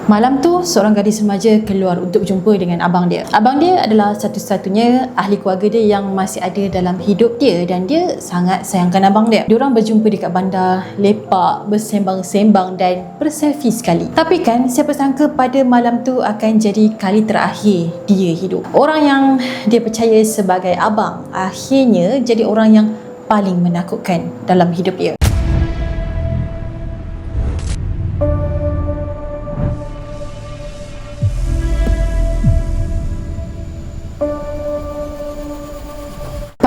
Malam tu, seorang gadis remaja keluar untuk berjumpa dengan abang dia. Abang dia adalah satu-satunya ahli keluarga dia yang masih ada dalam hidup dia dan dia sangat sayangkan abang dia. Diorang berjumpa dekat bandar, lepak, bersembang-sembang dan berselfie sekali. Tapi kan, siapa sangka pada malam tu akan jadi kali terakhir dia hidup. Orang yang dia percaya sebagai abang, akhirnya jadi orang yang paling menakutkan dalam hidup dia.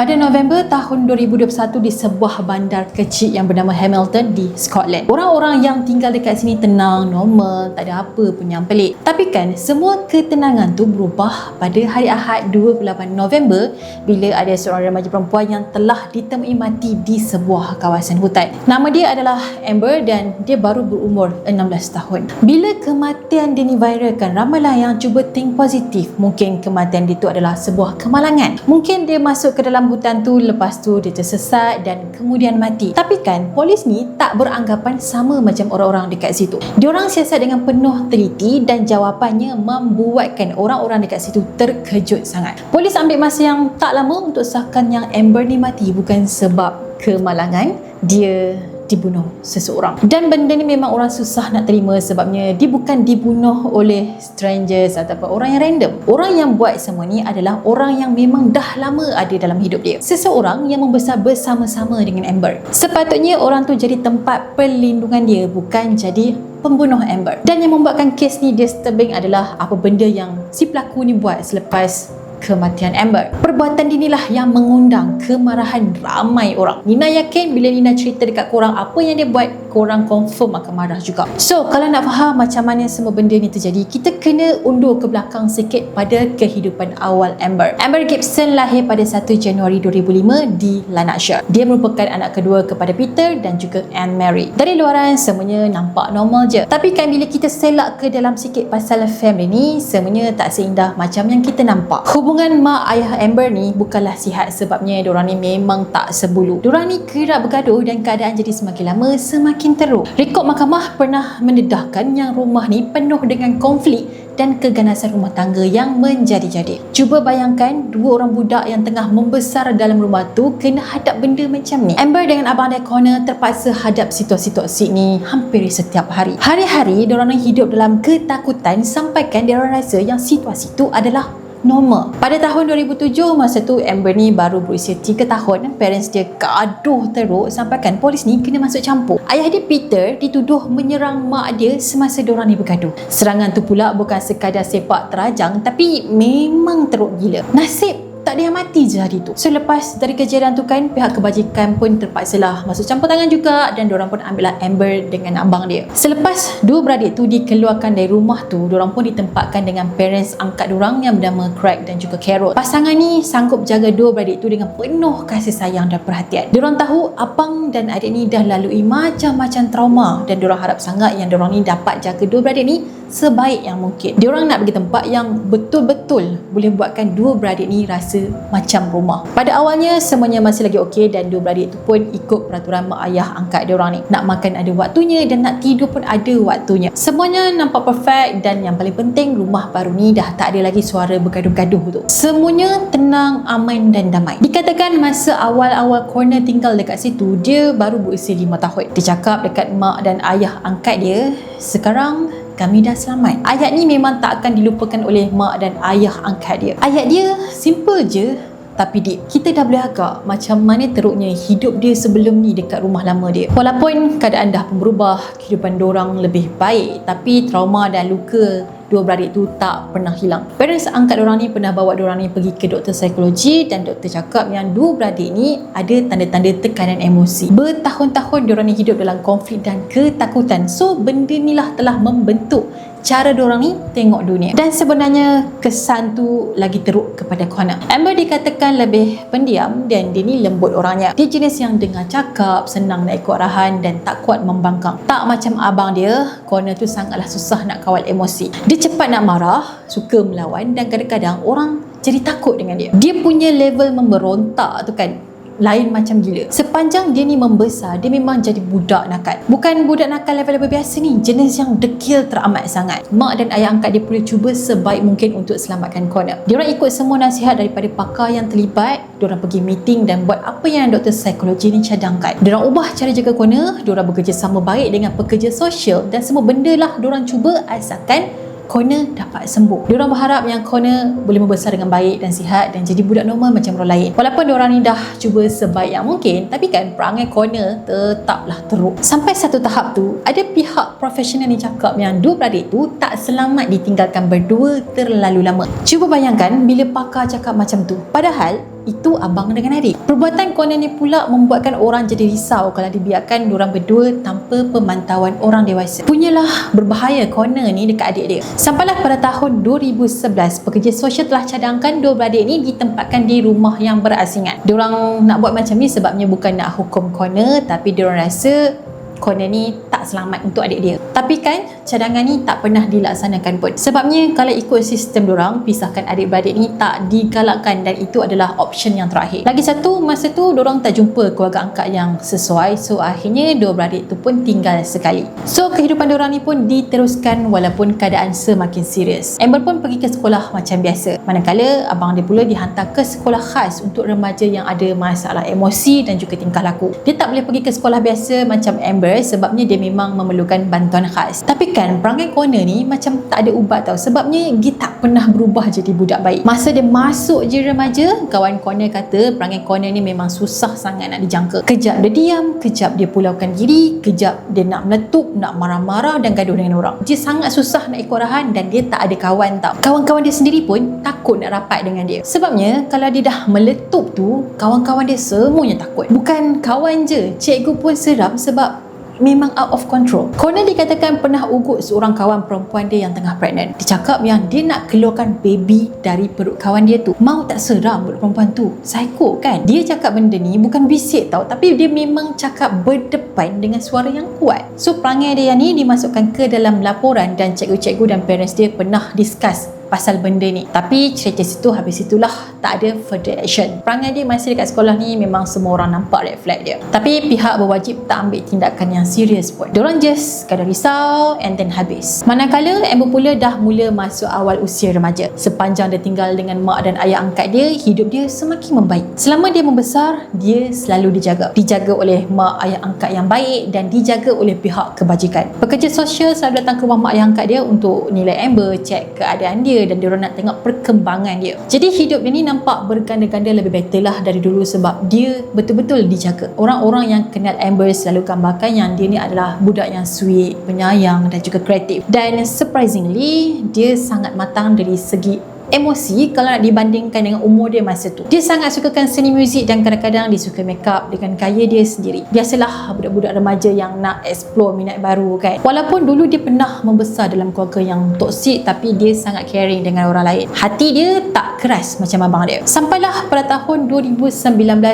Pada November tahun 2021 di sebuah bandar kecil yang bernama Hamilton di Scotland. Orang-orang yang tinggal dekat sini tenang, normal, tak ada apa pun yang pelik. Tapi kan semua ketenangan tu berubah pada hari Ahad 28 November bila ada seorang remaja perempuan yang telah ditemui mati di sebuah kawasan hutan. Nama dia adalah Amber dan dia baru berumur 16 tahun. Bila kematian dia ni viralkan, ramailah yang cuba think positif. Mungkin kematian dia tu adalah sebuah kemalangan. Mungkin dia masuk ke dalam hutan tu, lepas tu dia tersesat dan kemudian mati. Tapi kan polis ni tak beranggapan sama macam orang-orang dekat situ. Diorang siasat dengan penuh teliti dan jawapannya membuatkan orang-orang dekat situ terkejut sangat. Polis ambil masa yang tak lama untuk sahkan yang Amber ni mati bukan sebab kemalangan, dia dibunuh seseorang. Dan benda ni memang orang susah nak terima sebabnya dia bukan dibunuh oleh strangers ataupun orang yang random. Orang yang buat semua ni adalah orang yang memang dah lama ada dalam hidup dia. Seseorang yang membesar bersama-sama dengan Amber. Sepatutnya orang tu jadi tempat perlindungan dia, bukan jadi pembunuh Amber. Dan yang membuatkan kes ni disturbing adalah apa benda yang si pelaku ni buat selepas kematian Amber. Perbuatan dia inilah yang mengundang kemarahan ramai orang. Nina yakin bila Nina cerita dekat korang apa yang dia buat, korang confirm akan marah juga. So, kalau nak faham macam mana semua benda ni terjadi, kita kena undur ke belakang sikit pada kehidupan awal Amber. Amber Gibson lahir pada 1 Januari 2005 di Lanarkshire. Dia merupakan anak kedua kepada Peter dan juga Anne Mary. Dari luaran semuanya nampak normal je. Tapi kan bila kita selak ke dalam sikit pasal family ni, semuanya tak seindah macam yang kita nampak. Hubungan mak ayah Amber ni bukanlah sihat sebabnya diorang ni memang tak sebulu. Diorang ni kerap bergaduh dan keadaan jadi semakin lama semakin teruk. Rekod mahkamah pernah mendedahkan yang rumah ni penuh dengan konflik dan keganasan rumah tangga yang menjadi-jadi. Cuba bayangkan dua orang budak yang tengah membesar dalam rumah tu kena hadap benda macam ni. Amber dengan abang dia Connor terpaksa hadap situasi-situasi ni hampir setiap hari. Hari-hari diorang ni hidup dalam ketakutan sampaikan diorang rasa yang situasi tu adalah normal. Pada tahun 2007, masa tu Amber ni baru berusia 3 tahun. Parents dia gaduh teruk sampaikan polis ni kena masuk campur. Ayah dia Peter dituduh menyerang mak dia semasa diorang ni bergaduh. Serangan tu pula bukan sekadar sepak terajang tapi memang teruk gila. Nasib tak ada yang mati je hari tu. So lepas dari kejadian tu kan, pihak kebajikan pun terpaksalah masuk campur tangan juga dan diorang pun ambillah Amber dengan abang dia. Selepas dua beradik tu dikeluarkan dari rumah tu, diorang pun ditempatkan dengan parents angkat diorang yang bernama Craig dan juga Carol. Pasangan ni sanggup jaga dua beradik tu dengan penuh kasih sayang dan perhatian. Diorang tahu abang dan adik ni dah lalui macam-macam trauma dan diorang harap sangat yang diorang ni dapat jaga dua beradik ni sebaik yang mungkin. Diorang nak pergi tempat yang betul-betul boleh buatkan dua beradik ni rasa macam rumah. Pada awalnya semuanya masih lagi okey dan dua beradik tu pun ikut peraturan mak ayah angkat diorang ni. Nak makan ada waktunya dan nak tidur pun ada waktunya. Semuanya nampak perfect dan yang paling penting rumah baru ni dah tak ada lagi suara bergaduh-gaduh tu. Semuanya tenang, aman dan damai. Dikatakan masa awal-awal Connor tinggal dekat situ, dia baru berusia 5 tahun. Dia cakap dekat mak dan ayah angkat dia, sekarang kami dah selamat. Ayat ni memang tak akan dilupakan oleh mak dan ayah angkat dia. Ayat dia simple je tapi deep. Kita dah boleh agak macam mana teruknya hidup dia sebelum ni dekat rumah lama dia. Walaupun keadaan dah pun berubah, kehidupan diorang lebih baik, tapi trauma dan luka dua beradik tu tak pernah hilang. Parents angkat diorang ni pernah bawa diorang ni pergi ke doktor psikologi dan doktor cakap yang dua beradik ni ada tanda-tanda tekanan emosi. Bertahun-tahun diorang ni hidup dalam konflik dan ketakutan. So benda ni lah telah membentuk cara diorang ni tengok dunia. Dan sebenarnya kesan tu lagi teruk kepada Connor. Amber dikatakan lebih pendiam dan dia ni lembut orangnya. Dia jenis yang dengar cakap, senang nak ikut arahan dan tak kuat membangkang. Tak macam abang dia, Connor tu sangatlah susah nak kawal emosi. Dia cepat nak marah, suka melawan dan kadang-kadang orang jadi takut dengan dia. Dia punya level memberontak tu kan lain macam gila. Sepanjang dia ni membesar, dia memang jadi budak nakal. Bukan budak nakal level-level biasa ni, jenis yang dekil teramat sangat. Mak dan ayah angkat dia boleh cuba sebaik mungkin untuk selamatkan Connor. Diorang ikut semua nasihat daripada pakar yang terlibat. Diorang pergi meeting dan buat apa yang doktor psikologi ni cadangkan. Diorang ubah cara jaga Connor, diorang bekerjasama baik dengan pekerja sosial dan semua benda lah diorang cuba asalkan Connor dapat sembuh. Diorang berharap yang Connor boleh membesar dengan baik dan sihat dan jadi budak normal macam orang lain. Walaupun diorang ni dah cuba sebaik yang mungkin, tapi kan perangai Connor tetaplah teruk. Sampai satu tahap tu, ada pihak profesional ni cakap yang dua beradik tu tak selamat ditinggalkan berdua terlalu lama. Cuba bayangkan bila pakar cakap macam tu. Padahal itu abang dengan adik. Perbuatan Connor ni pula membuatkan orang jadi risau kalau dibiarkan diorang berdua tanpa pemantauan orang dewasa. Punyalah berbahaya Connor ni dekat adik dia. Sampailah pada tahun 2011, pekerja sosial telah cadangkan dua beradik ni ditempatkan di rumah yang berasingan. Diorang nak buat macam ni sebabnya bukan nak hukum Connor, tapi diorang rasa Connor ni tak selamat untuk adik dia. Tapi kan cadangan ni tak pernah dilaksanakan pun. Sebabnya kalau ikut sistem diorang, pisahkan adik-beradik ni tak digalakkan dan itu adalah option yang terakhir. Lagi satu, masa tu diorang tak jumpa keluarga angkat yang sesuai, so akhirnya dua beradik tu pun tinggal sekali. So kehidupan diorang ni pun diteruskan walaupun keadaan semakin serius. Amber pun pergi ke sekolah macam biasa, manakala abang dia pula dihantar ke sekolah khas untuk remaja yang ada masalah emosi dan juga tingkah laku. Dia tak boleh pergi ke sekolah biasa macam Amber sebabnya dia memang memerlukan bantuan khas. Tapi kan perangai Connor ni macam tak ada ubat tau, sebabnya dia tak pernah berubah jadi budak baik. Masa dia masuk je remaja, kawan Connor kata perangai Connor ni memang susah sangat nak dijangka. Kejap dia diam, kejap dia pulaukan diri, kejap dia nak meletup, nak marah-marah dan gaduh dengan orang. Dia sangat susah nak ikut arahan dan dia tak ada kawan tau. Kawan-kawan dia sendiri pun takut nak rapat dengan dia. Sebabnya kalau dia dah meletup tu, kawan-kawan dia semuanya takut. Bukan kawan je, cikgu pun seram sebab memang out of control. Connor dikatakan pernah ugut seorang kawan perempuan dia yang tengah pregnant. Dia cakap yang dia nak keluarkan baby dari perut kawan dia tu. Mau tak seram budak perempuan tu? Psycho kan? Dia cakap benda ni bukan bisik tau, tapi dia memang cakap berdepan dengan suara yang kuat. So perangai dia ni dimasukkan ke dalam laporan dan cikgu-cikgu dan parents dia pernah discuss pasal benda ni. Tapi cerita situ habis itulah, tak ada further action. Perangai dia masih dekat sekolah ni memang semua orang nampak red flag dia. Tapi pihak berwajib tak ambil tindakan yang serius pun. Diorang just kadang risau and then habis. Manakala Amber pula dah mula masuk awal usia remaja. Sepanjang dia tinggal dengan mak dan ayah angkat dia, hidup dia semakin membaik. Selama dia membesar, dia selalu dijaga. Dijaga oleh mak ayah angkat yang baik dan dijaga oleh pihak kebajikan. Pekerja sosial selalu datang ke rumah mak ayah angkat dia untuk nilai Amber, cek keadaan dia dan diorang nak tengok perkembangan dia. Jadi hidup dia ni nampak berganda-ganda lebih better lah dari dulu sebab dia betul-betul dijaga. Orang-orang yang kenal Amber selalu gambarkan yang dia ni adalah budak yang sweet, penyayang dan juga kreatif. Dan surprisingly, dia sangat matang dari segi emosi kalau nak dibandingkan dengan umur dia masa tu. Dia sangat sukakan seni muzik dan kadang-kadang dia suka make up dengan gaya dia sendiri. Biasalah budak-budak remaja yang nak explore minat baru kan. Walaupun dulu dia pernah membesar dalam keluarga yang toksik, tapi dia sangat caring dengan orang lain. Hati dia tak keras macam abang dia. Sampailah pada tahun 2019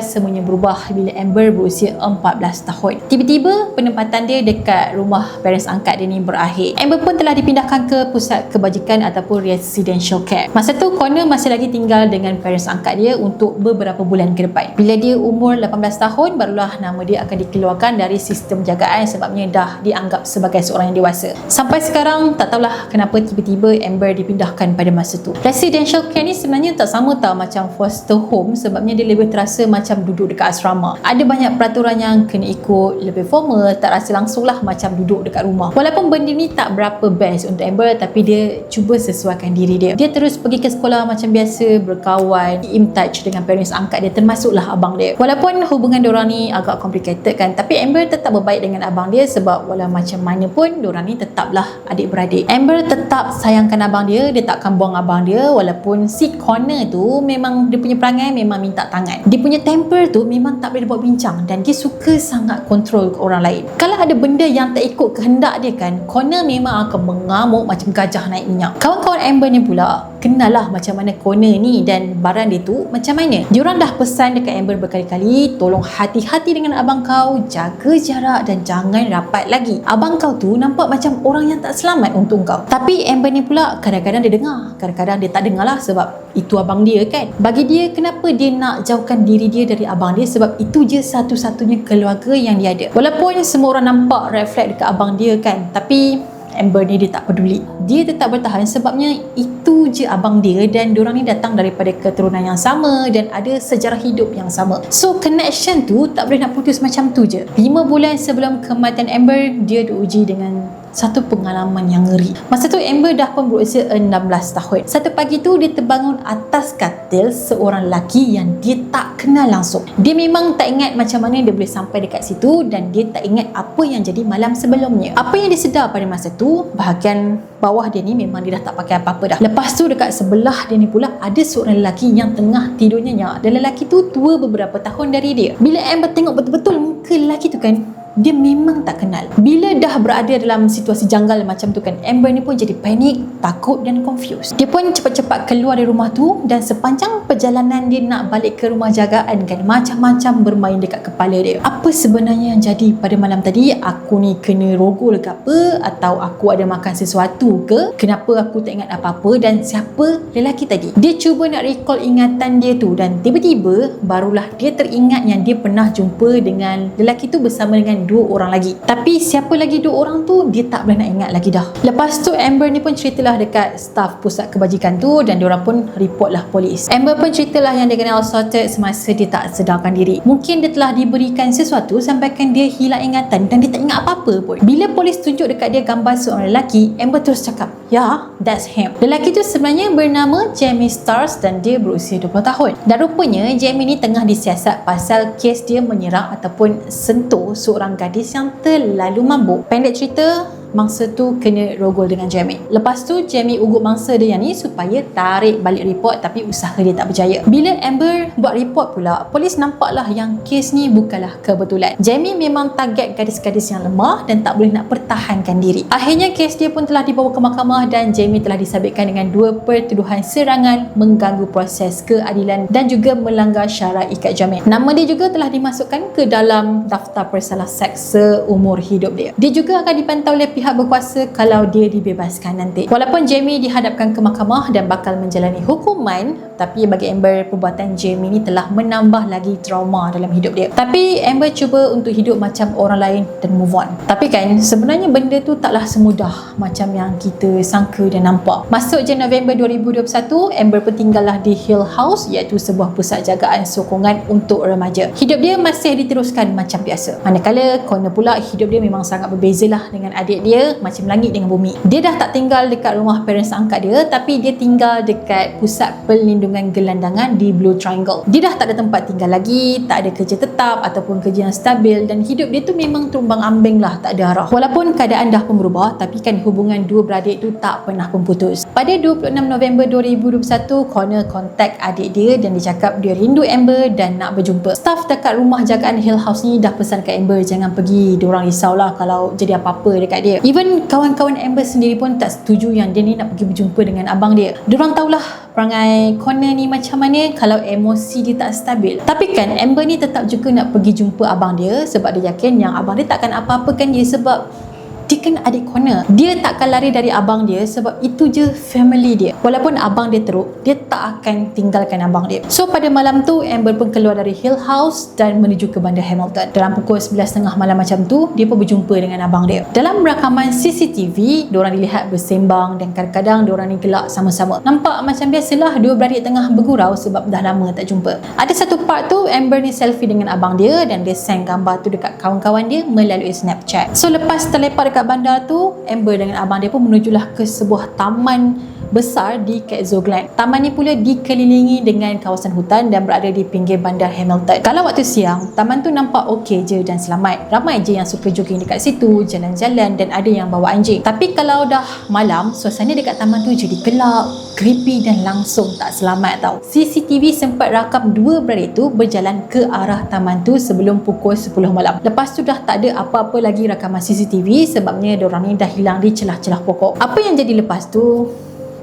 semuanya berubah bila Amber berusia 14 tahun. Tiba-tiba penempatan dia dekat rumah parents angkat dia ni berakhir. Amber pun telah dipindahkan ke pusat kebajikan ataupun residential care. Masa tu Connor masih lagi tinggal dengan parents angkat dia untuk beberapa bulan ke depan. Bila dia umur 18 tahun, barulah nama dia akan dikeluarkan dari sistem jagaan sebabnya dah dianggap sebagai seorang yang dewasa. Sampai sekarang tak tahulah kenapa tiba-tiba Amber dipindahkan pada masa tu. Residential care ni sebenarnya tak sama tau macam foster home, sebabnya dia lebih terasa macam duduk dekat asrama. Ada banyak peraturan yang kena ikut, lebih formal, tak rasa langsung lah macam duduk dekat rumah. Walaupun benda ni tak berapa best untuk Amber, tapi dia cuba sesuaikan diri dia. Dia terus pergi ke sekolah macam biasa, berkawan, in touch dengan parents angkat dia, termasuklah abang dia. Walaupun hubungan diorang ni agak complicated kan, tapi Amber tetap berbaik dengan abang dia sebab walau macam mana pun diorang ni tetaplah adik-beradik. Amber tetap sayangkan abang dia, dia takkan buang abang dia walaupun si Connor tu memang dia punya perangai memang minta tangan. Dia punya temper tu memang tak boleh dibawa bincang dan dia suka sangat kontrol ke orang lain. Kalau ada benda yang tak ikut kehendak dia kan, Connor memang akan mengamuk macam gajah naik minyak. Kawan-kawan Amber ni pula kenal kenal lah macam mana Connor ni dan barang dia tu macam mana. Diorang dah pesan dekat Amber berkali-kali, tolong hati-hati dengan abang kau, jaga jarak dan jangan rapat lagi. Abang kau tu nampak macam orang yang tak selamat untuk kau. Tapi Amber ni pula kadang-kadang dia dengar, kadang-kadang dia tak dengar lah sebab itu abang dia kan. Bagi dia, kenapa dia nak jauhkan diri dia dari abang dia? Sebab itu je satu-satunya keluarga yang dia ada. Walaupun semua orang nampak red flag dekat abang dia kan, tapi Amber ni dia tak peduli. Dia tetap bertahan sebabnya itu je abang dia dan diorang ni datang daripada keturunan yang sama dan ada sejarah hidup yang sama. So connection tu tak boleh nak putus macam tu je. 5 bulan sebelum kematian Amber, dia diuji dengan satu pengalaman yang ngeri. Masa tu Amber dah pun berusia 16 tahun. Satu pagi tu dia terbangun atas katil seorang lelaki yang dia tak kenal langsung. Dia memang tak ingat macam mana dia boleh sampai dekat situ dan dia tak ingat apa yang jadi malam sebelumnya. Apa yang dia sedar pada masa tu, bahagian bawah dia ni memang dia dah tak pakai apa-apa dah. Lepas tu dekat sebelah dia ni pula ada seorang lelaki yang tengah tidur nyenyak dan lelaki tu tua beberapa tahun dari dia. Bila Amber tengok betul-betul muka lelaki tu kan, dia memang tak kenal. Bila dah berada dalam situasi janggal macam tu kan, Amber ni pun jadi panik, takut dan confused. Dia pun cepat-cepat keluar dari rumah tu dan sepanjang perjalanan dia nak balik ke rumah jagaan kan, macam-macam bermain dekat kepala dia. Apa sebenarnya yang jadi pada malam tadi? Aku ni kena rogol ke apa? Atau aku ada makan sesuatu ke? Kenapa aku tak ingat apa-apa? Dan siapa lelaki tadi? Dia cuba nak recall ingatan dia tu dan tiba-tiba barulah dia teringat yang dia pernah jumpa dengan lelaki tu bersama dengan 2 orang lagi. Tapi siapa lagi 2 orang tu dia tak boleh nak ingat lagi dah. Lepas tu Amber ni pun ceritalah dekat staf pusat kebajikan tu dan diorang pun report lah polis. Amber pun ceritalah yang dia kena assaulted semasa dia tak sedarkan diri. Mungkin dia telah diberikan sesuatu sampaikan dia hilang ingatan dan dia tak ingat apa-apa pun. Bila polis tunjuk dekat dia gambar seorang lelaki, Amber terus cakap, "Ya, that's him." Lelaki tu sebenarnya bernama Jamie Stars dan dia berusia 20 tahun. Dan rupanya Jamie ni tengah disiasat pasal kes dia menyerang ataupun sentuh seorang gadis yang terlalu mabuk. Pendek cerita, mangsa tu kena rogol dengan Jamie. Lepas tu Jamie ugut mangsa dia yang ni supaya tarik balik report, tapi usaha dia tak berjaya. Bila Amber buat report pula, polis nampaklah yang kes ni bukanlah kebetulan. Jamie memang target gadis-gadis yang lemah dan tak boleh nak pertahankan diri. Akhirnya kes dia pun telah dibawa ke mahkamah dan Jamie telah disabitkan dengan 2 pertuduhan serangan, mengganggu proses keadilan dan juga melanggar syarat ikat jamin. Nama dia juga telah dimasukkan ke dalam daftar bersalah seks seumur hidup dia. Dia juga akan dipantau oleh pihak berkuasa kalau dia dibebaskan nanti. Walaupun Jamie dihadapkan ke mahkamah dan bakal menjalani hukuman, tapi bagi Amber, perbuatan Jamie ni telah menambah lagi trauma dalam hidup dia. Tapi Amber cuba untuk hidup macam orang lain dan move on. Tapi kan sebenarnya benda tu taklah semudah macam yang kita sangka dan nampak. Masuk je November 2021, Amber pun tinggallah di Hill House, iaitu sebuah pusat jagaan sokongan untuk remaja. Hidup dia masih diteruskan macam biasa. Manakala Connor pula, hidup dia memang sangat berbezalah dengan adik dia, macam langit dengan bumi. Dia dah tak tinggal dekat rumah parents angkat dia, tapi dia tinggal dekat pusat perlindungan gelandangan di Blue Triangle. Dia dah tak ada tempat tinggal lagi, tak ada kerja tetap ataupun kerja yang stabil dan hidup dia tu memang terumbang ambing lah, tak ada arah. Walaupun keadaan dah pun berubah, tapi kan hubungan dua beradik tu tak pernah pun putus. Pada 26 November 2021, Connor kontak adik dia dan dia cakap dia rindu Amber dan nak berjumpa. Staf dekat rumah jagaan Hill House ni dah pesan kat Amber jangan pergi, diorang risaulah kalau jadi apa-apa dekat dia. Even kawan-kawan Amber sendiri pun tak setuju yang dia ni nak pergi berjumpa dengan abang dia. Diorang tahulah perangai Connor ni macam mana kalau emosi dia tak stabil. Tapi kan Amber ni tetap juga nak pergi jumpa abang dia sebab dia yakin yang abang dia takkan apa-apakan dia sebab dia kan adik Connor. Dia takkan lari dari abang dia sebab itu je family dia. Walaupun abang dia teruk, dia tak akan tinggalkan abang dia. So pada malam tu Amber pun keluar dari Hill House dan menuju ke bandar Hamilton. Dalam pukul 11.30 malam macam tu, dia pun berjumpa dengan abang dia. Dalam rakaman CCTV, diorang dilihat bersembang dan kadang-kadang diorang ni gelak sama-sama. Nampak macam biasalah dua beradik tengah bergurau sebab dah lama tak jumpa. Ada satu part tu Amber ni selfie dengan abang dia dan dia send gambar tu dekat kawan-kawan dia melalui Snapchat. So lepas terlepas dekat bandar tu, Amber dengan abang dia pun menujulah ke sebuah taman besar di Quetzal Glen. Taman ni pula dikelilingi dengan kawasan hutan dan berada di pinggir bandar Hamilton. Kalau waktu siang, taman tu nampak okey je dan selamat. Ramai je yang suka jogging dekat situ, jalan-jalan dan ada yang bawa anjing. Tapi kalau dah malam, suasana dekat taman tu jadi gelap, creepy dan langsung tak selamat tau. CCTV sempat rakam dua beradik tu berjalan ke arah taman tu sebelum pukul 10 malam. Lepas tu dah tak ada apa-apa lagi rakaman CCTV sebabnya diorang ni dah hilang di celah-celah pokok. Apa yang jadi lepas tu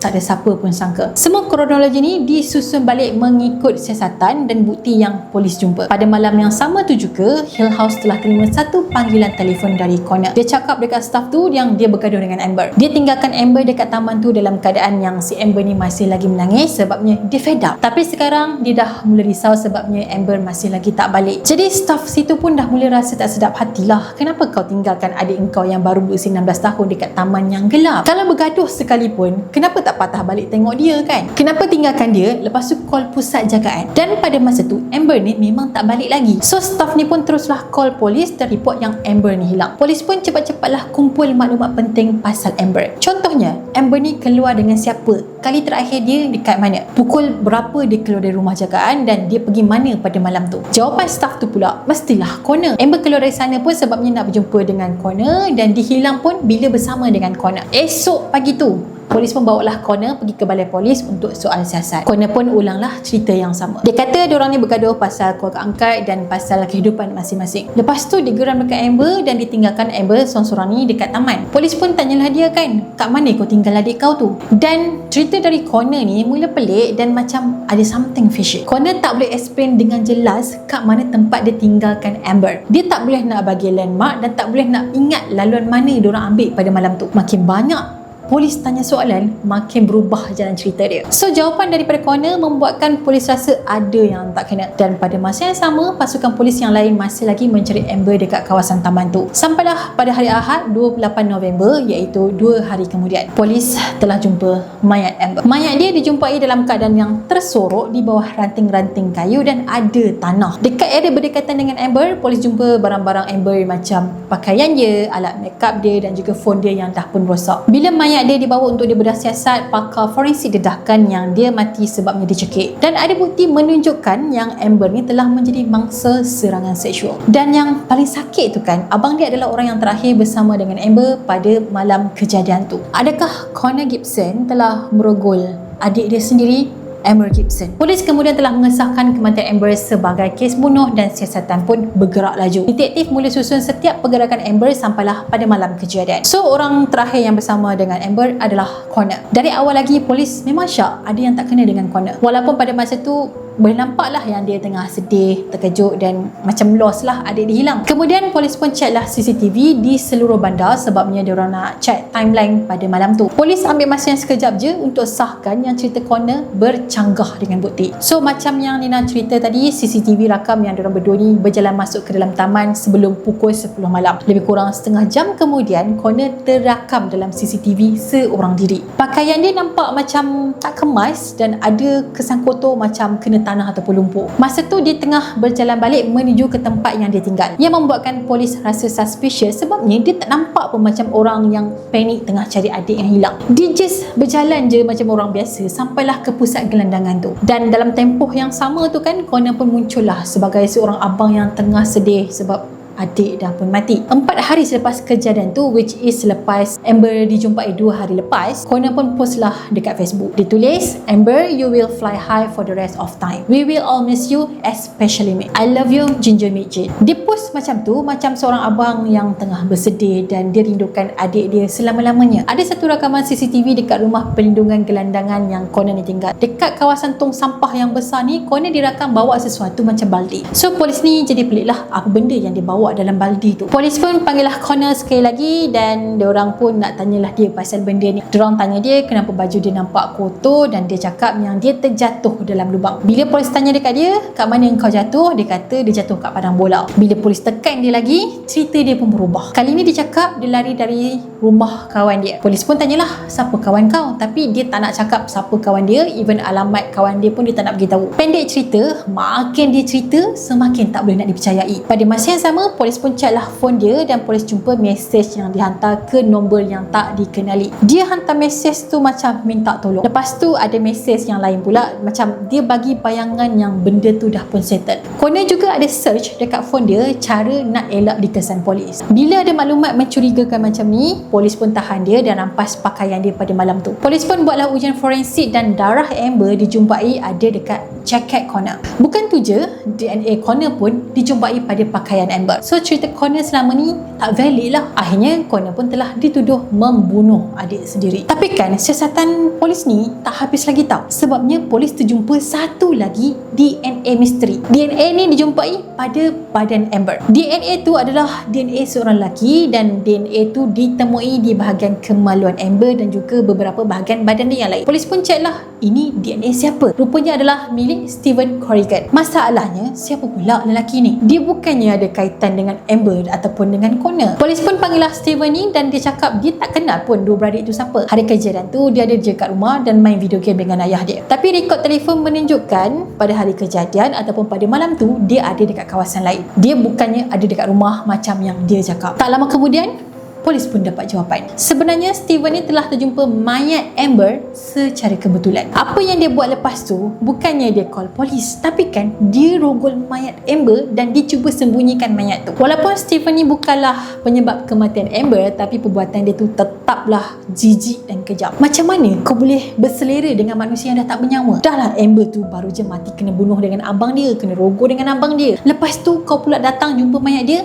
Tak ada siapa pun sangka. Semua kronologi ni disusun balik mengikut siasatan dan bukti yang polis jumpa. Pada malam yang sama tu juga, Hill House telah terima satu panggilan telefon dari Connor. Dia cakap dekat staff tu yang dia bergaduh dengan Amber. Dia tinggalkan Amber dekat taman tu dalam keadaan yang si Amber ni masih lagi menangis sebabnya dia fed up. Tapi sekarang dia dah mula risau sebabnya Amber masih lagi tak balik. Jadi staff situ pun dah mula rasa tak sedap hatilah. Kenapa kau tinggalkan adik engkau yang baru berusia 16 tahun dekat taman yang gelap? Kalau bergaduh sekalipun, kenapa tak patah balik tengok dia kan? Kenapa tinggalkan dia lepas tu call pusat jagaan? Dan pada masa tu Amber ni memang tak balik lagi. So staff ni pun teruslah call polis dan report yang Amber ni hilang. Polis pun cepat-cepatlah kumpul maklumat penting pasal Amber. Contohnya, Amber ni keluar dengan siapa? Kali terakhir dia dekat mana? Pukul berapa dia keluar dari rumah jagaan dan dia pergi mana pada malam tu? Jawapan staff tu pula mestilah Connor. Amber keluar dari sana pun sebabnya nak berjumpa dengan Connor dan dihilang pun bila bersama dengan Connor. Esok pagi tu polis pun bawalah Connor pergi ke balai polis untuk soal siasat. Connor pun ulanglah cerita yang sama. Dia kata diorang ni bergaduh pasal keluarga angkat dan pasal kehidupan masing-masing. Lepas tu dia geram dekat Amber dan ditinggalkan Amber seorang-seorang ni dekat taman. Polis pun tanyalah dia kan, kat mana kau tinggal adik kau tu? Dan cerita dari Connor ni mula pelik dan macam ada something fishy. Connor tak boleh explain dengan jelas kat mana tempat dia tinggalkan Amber. Dia tak boleh nak bagi landmark dan tak boleh nak ingat laluan mana diorang ambil pada malam tu. Makin banyak polis tanya soalan, makin berubah jalan cerita dia. So jawapan daripada Connor membuatkan polis rasa ada yang tak kena. Dan pada masa yang sama, pasukan polis yang lain masih lagi mencari Amber dekat kawasan taman tu. Sampailah pada hari Ahad 28 November, iaitu 2 hari kemudian, polis telah jumpa mayat Amber. Mayat dia dijumpai dalam keadaan yang tersorok di bawah ranting-ranting kayu dan ada tanah. Dekat area berdekatan dengan Amber, polis jumpa barang-barang Amber macam pakaian dia, alat makeup dia dan juga phone dia yang dah pun rosak. Bila mayat dia dibawa untuk dibedah siasat, pakar forensik dedahkan yang dia mati sebabnya dicekik. Dan ada bukti menunjukkan yang Amber ni telah menjadi mangsa serangan seksual. Dan yang paling sakit tu kan, abang dia adalah orang yang terakhir bersama dengan Amber pada malam kejadian tu. Adakah Connor Gibson telah merogol adik dia sendiri, Amber Gibson? Polis kemudian telah mengesahkan kematian Amber sebagai kes bunuh dan siasatan pun bergerak laju. Detektif mula susun setiap pergerakan Amber sampailah pada malam kejadian. So orang terakhir yang bersama dengan Amber adalah Connor. Dari awal lagi polis memang syak ada yang tak kena dengan Connor. Walaupun pada masa tu boleh nampak lah yang dia tengah sedih, terkejut dan macam lost lah adik dia hilang. Kemudian polis pun check lah CCTV di seluruh bandar sebabnya diorang nak check timeline pada malam tu. Polis ambil masa yang sekejap je untuk sahkan yang cerita Connor bercanggah dengan bukti. So macam yang Nina cerita tadi, CCTV rakam yang diorang berdua ni berjalan masuk ke dalam taman sebelum pukul 10 malam. Lebih kurang setengah jam kemudian, Connor terakam dalam CCTV seorang diri. Pakaian dia nampak macam tak kemas dan ada kesan kotor macam kena tanah ataupun lumpur. Masa tu dia tengah berjalan balik menuju ke tempat yang dia tinggal, yang membuatkan polis rasa suspicious sebabnya dia tak nampak pun macam orang yang panik tengah cari adik yang hilang. Dia just berjalan je macam orang biasa sampailah ke pusat gelandangan tu. Dan dalam tempoh yang sama tu kan, Connor pun muncul lah sebagai seorang abang yang tengah sedih sebab adik dah pun mati. 4 hari selepas kejadian tu, which is selepas Amber dijumpai 2 hari lepas, Connor pun post lah dekat Facebook. Dia tulis, Amber, you will fly high for the rest of time. We will all miss you, especially me. I love you, Ginger Meat Jade. Dia post macam tu, macam seorang abang yang tengah bersedih dan dia rindukan adik dia selama-lamanya. Ada satu rakaman CCTV dekat rumah perlindungan gelandangan yang Connor ni tinggal. Dekat kawasan tong sampah yang besar ni, Connor dirakam bawa sesuatu macam baldi. So polis ni jadi pelik lah apa benda yang dia bawa dalam baldi tu. Polis pun panggillah Connor sekali lagi dan diorang pun nak tanyalah dia pasal benda ni. Diorang tanya dia kenapa baju dia nampak kotor dan dia cakap yang dia terjatuh dalam lubang. Bila polis tanya dekat dia, kat mana engkau jatuh? Dia kata dia jatuh kat padang bola. Bila polis tekan dia lagi, cerita dia pun berubah. Kali ni dia cakap dia lari dari rumah kawan dia. Polis pun tanyalah siapa kawan kau, tapi dia tak nak cakap siapa kawan dia, even alamat kawan dia pun dia tak nak beritahu. Pendek cerita, makin dia cerita semakin tak boleh nak dipercayai. Pada masa yang sama, polis pun check lah phone dia dan polis jumpa mesej yang dihantar ke nombor yang tak dikenali. Dia hantar mesej tu macam minta tolong. Lepas tu ada mesej yang lain pula macam dia bagi bayangan yang benda tu dah pun settle. Connor juga ada search dekat phone dia cara nak elak dikesan polis. Bila ada maklumat mencurigakan macam ni, polis pun tahan dia dan rampas pakaian dia pada malam tu. Polis pun buatlah ujian forensik dan darah Amber dijumpai ada dekat jaket Connor. Bukan tu je, DNA Connor pun dijumpai pada pakaian Amber. So cerita Connor selama ni tak valid lah. Akhirnya Connor pun telah dituduh membunuh adik sendiri. Tapi kan siasatan polis ni tak habis lagi tau. Sebabnya polis terjumpa satu lagi DNA misteri. DNA ni dijumpai pada badan Amber. DNA tu adalah DNA seorang lelaki dan DNA tu ditemui di bahagian kemaluan Amber dan juga beberapa bahagian badan dia yang lain. Polis pun cek lah, ini DNA siapa? Rupanya adalah milik Stephen Corrigan. Masalahnya, siapa pula lelaki ni? Dia bukannya ada kaitan dengan Amber ataupun dengan Connor. Polis pun panggil lah Stephen ni dan dia cakap dia tak kenal pun dua beradik tu siapa. Hari kejadian tu dia ada je kat rumah dan main video game dengan ayah dia. Tapi rekod telefon menunjukkan pada hari kejadian ataupun pada malam tu dia ada dekat kawasan lain. Dia bukannya ada dekat rumah macam yang dia cakap. Tak lama kemudian polis pun dapat jawapan. Sebenarnya Steven ni telah terjumpa mayat Amber secara kebetulan. Apa yang dia buat lepas tu, bukannya dia call polis, tapi kan dia rogol mayat Amber dan dia cuba sembunyikan mayat tu. Walaupun Steven ni bukanlah penyebab kematian Amber, tapi perbuatan dia tu tetaplah jijik dan kejam. Macam mana kau boleh berselera dengan manusia yang dah tak bernyawa? Dah lah Amber tu baru je mati kena bunuh dengan abang dia, kena rogol dengan abang dia. Lepas tu kau pula datang jumpa mayat dia,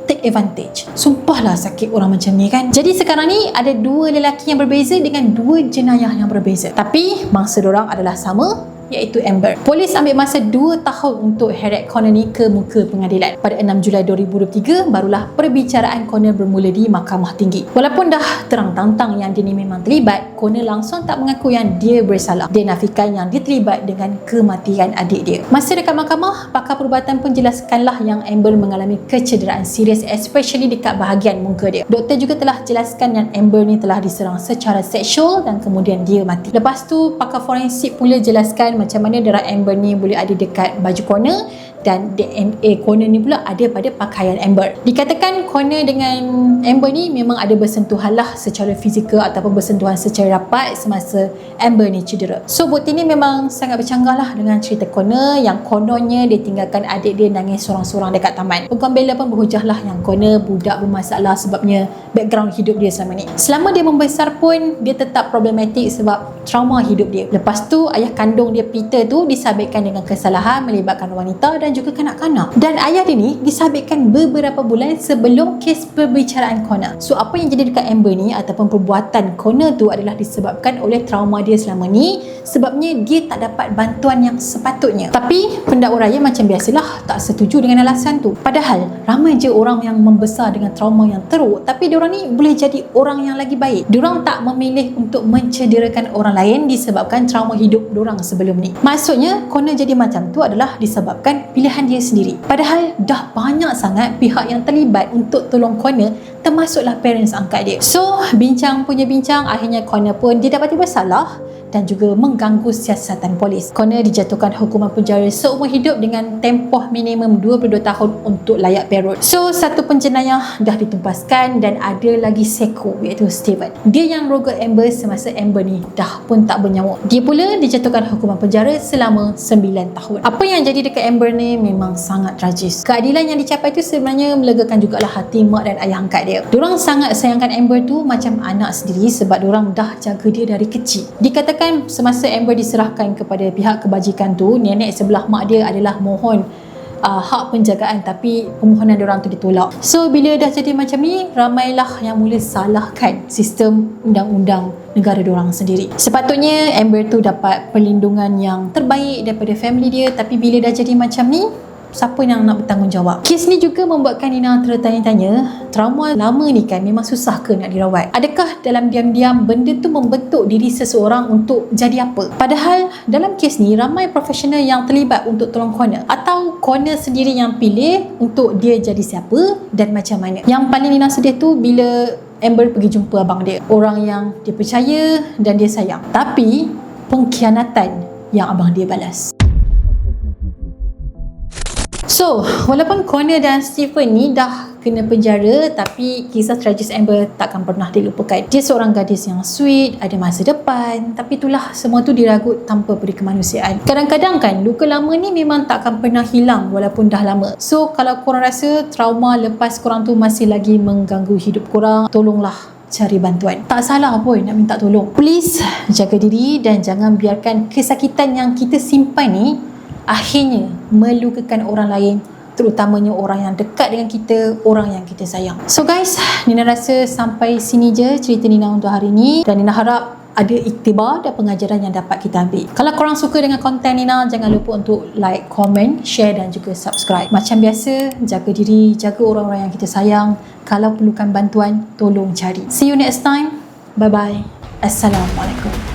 take advantage. Sumpahlah sakit orang macam ni kan. Jadi sekarang ni ada dua lelaki yang berbeza dengan dua jenayah yang berbeza, tapi mangsa diorang adalah sama, iaitu Amber. Polis ambil masa 2 tahun untuk heret Connor ni ke muka pengadilan. Pada 6 Julai 2023 barulah perbicaraan Connor bermula di Mahkamah Tinggi. Walaupun dah terang-tantang yang dia ni memang terlibat, Connor langsung tak mengaku yang dia bersalah. Dia nafikan yang dia terlibat dengan kematian adik dia. Masa dekat mahkamah, pakar perubatan pun jelaskanlah yang Amber mengalami kecederaan serius, especially dekat bahagian muka dia. Doktor juga telah jelaskan yang Amber ni telah diserang secara seksual dan kemudian dia mati. Lepas tu pakar forensik pula jelaskan macam mana darah Amber ni boleh ada dekat baju Connor dan DNA Connor ni pula ada pada pakaian Amber. Dikatakan Connor dengan Amber ni memang ada bersentuhan lah secara fizikal ataupun bersentuhan secara rapat semasa Amber ni cedera. So bukti ni memang sangat bercanggah lah dengan cerita Connor yang kononnya dia tinggalkan adik dia nangis sorang-sorang dekat taman. Peguam bela pun berhujah lah yang Connor budak bermasalah sebabnya background hidup dia selama ni. Selama dia membesar pun dia tetap problematik sebab trauma hidup dia. Lepas tu ayah kandung dia Peter tu disabitkan dengan kesalahan melibatkan wanita dan juga kanak-kanak. Dan ayah dia ni disabitkan beberapa bulan sebelum kes perbicaraan Connor. So apa yang jadi dekat Amber ni ataupun perbuatan Connor tu adalah disebabkan oleh trauma dia selama ni, sebabnya dia tak dapat bantuan yang sepatutnya. Tapi pendakwa raya macam biasalah tak setuju dengan alasan tu. Padahal ramai je orang yang membesar dengan trauma yang teruk, tapi diorang ni boleh jadi orang yang lagi baik. Diorang tak memilih untuk mencederakan orang lain disebabkan trauma hidup diorang sebelum ni. Maksudnya Connor jadi macam tu adalah disebabkan pilihan dia sendiri. Padahal dah banyak sangat pihak yang terlibat untuk tolong Connor, termasuklah parents angkat dia. So bincang punya bincang, akhirnya Connor pun didapati bersalah dan juga mengganggu siasatan polis. Connor dijatuhkan hukuman penjara seumur hidup dengan tempoh minimum 22 tahun untuk layak parol. So satu penjenayah dah ditumpaskan dan ada lagi seko, iaitu Steven. Dia yang rogol Amber semasa Amber ni dah pun tak bernyawa. Dia pula dijatuhkan hukuman penjara selama 9 tahun. Apa yang jadi dekat Amber ni memang sangat tragis. Keadilan yang dicapai tu sebenarnya melegakan jugalah hati mak dan ayah angkat dia. Diorang sangat sayangkan Amber tu macam anak sendiri sebab diorang dah jaga dia dari kecil. Dikatakan semasa Amber diserahkan kepada pihak kebajikan tu, nenek sebelah mak dia adalah mohon hak penjagaan, tapi permohonan diorang tu ditolak. So bila dah jadi macam ni, ramailah yang mula salahkan sistem undang-undang negara diorang sendiri. Sepatutnya Amber tu dapat perlindungan yang terbaik daripada family dia, tapi bila dah jadi macam ni, siapa yang nak bertanggungjawab? Kes ni juga membuatkan Nina tertanya-tanya, trauma lama ni kan memang susah ke nak dirawat? Adakah dalam diam-diam benda tu membentuk diri seseorang untuk jadi apa? Padahal dalam kes ni ramai profesional yang terlibat untuk tolong Connor, atau Connor sendiri yang pilih untuk dia jadi siapa dan macam mana. Yang paling Nina sedih tu bila Amber pergi jumpa abang dia, orang yang dia percaya dan dia sayang, tapi pengkhianatan yang abang dia balas. So, walaupun Connor dan Steven ni dah kena penjara, tapi kisah tragis Amber takkan pernah dilupakan. Dia seorang gadis yang sweet, ada masa depan, tapi itulah semua tu diragut tanpa peri kemanusiaan. Kadang-kadang kan luka lama ni memang takkan pernah hilang walaupun dah lama. So, kalau korang rasa trauma lepas korang tu masih lagi mengganggu hidup korang, tolonglah cari bantuan. Tak salah pun nak minta tolong. Please jaga diri dan jangan biarkan kesakitan yang kita simpan ni akhirnya melukakan orang lain terutamanya orang yang dekat dengan kita, orang yang kita sayang. So guys, Nina rasa sampai sini je cerita Nina untuk hari ni, dan Nina harap ada iktibar dan pengajaran yang dapat kita ambil. Kalau korang suka dengan konten Nina, jangan lupa untuk like, komen, share dan juga subscribe. Macam biasa, jaga diri, jaga orang-orang yang kita sayang. Kalau perlukan bantuan, tolong cari. See you next time. Bye bye. Assalamualaikum.